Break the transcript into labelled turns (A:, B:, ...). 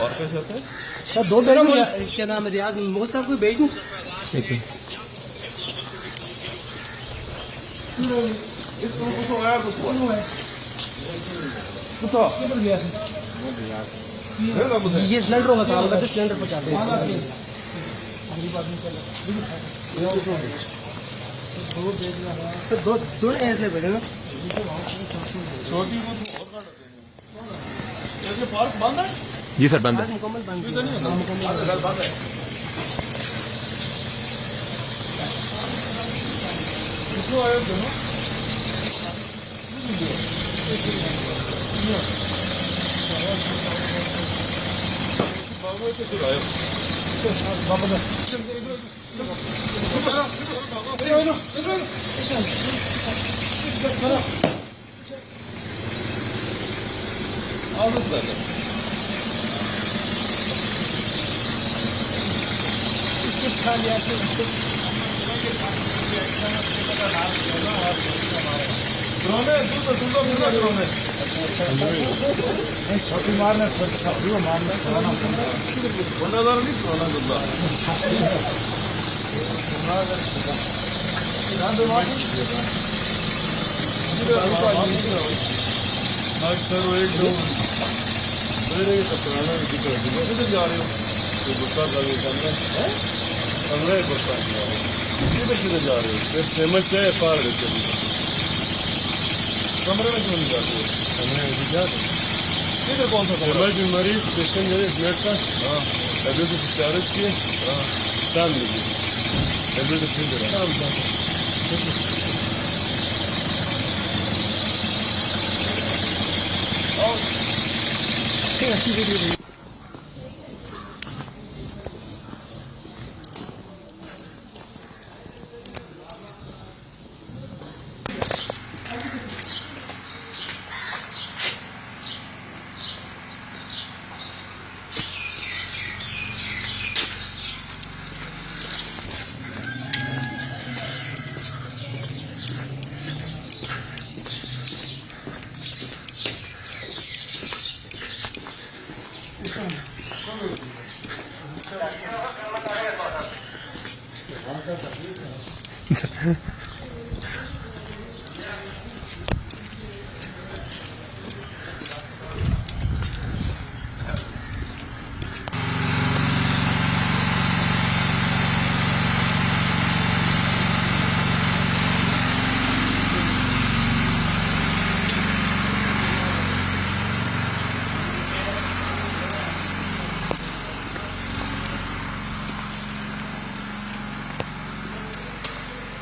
A: और कैसे होता है
B: सर? दो बैग क्या नाम है, रियाज मोहम्मद साहब को भेज दूँ?
A: ठीक है इसको पूछो यार, पूछो
B: ये सिलेंडर का काम करते, सिलेंडर पहुँचाते हैं। सर दो ऐसे भेजे ना,
A: छोटी को तो और काट देंगे। पार्क बंद है
C: जी सर, बंद है।
B: मुकम्मल बंद
A: बंद है। कितने आए दोनों? बाबू से फिर आए। बाबू से।
B: खा लिया से छोटी मारना सब्जी मारना
A: सर एक दो मेरे पुराना जा रहे हो तो गुस्सा कर है 15% किधर जा रहे हो? फिर फेमस है पार कमरे में क्यों नहीं जाते हो? कमरे में जाते किधर? कौन सा फेमस बीमारी पेशेंट है ब्लड का? हाँ अभी तो डिस्चार्ज किए। हाँ शाम लीजिए अभी तो ठीक है।
B: अच्छी वीडियो
C: Ha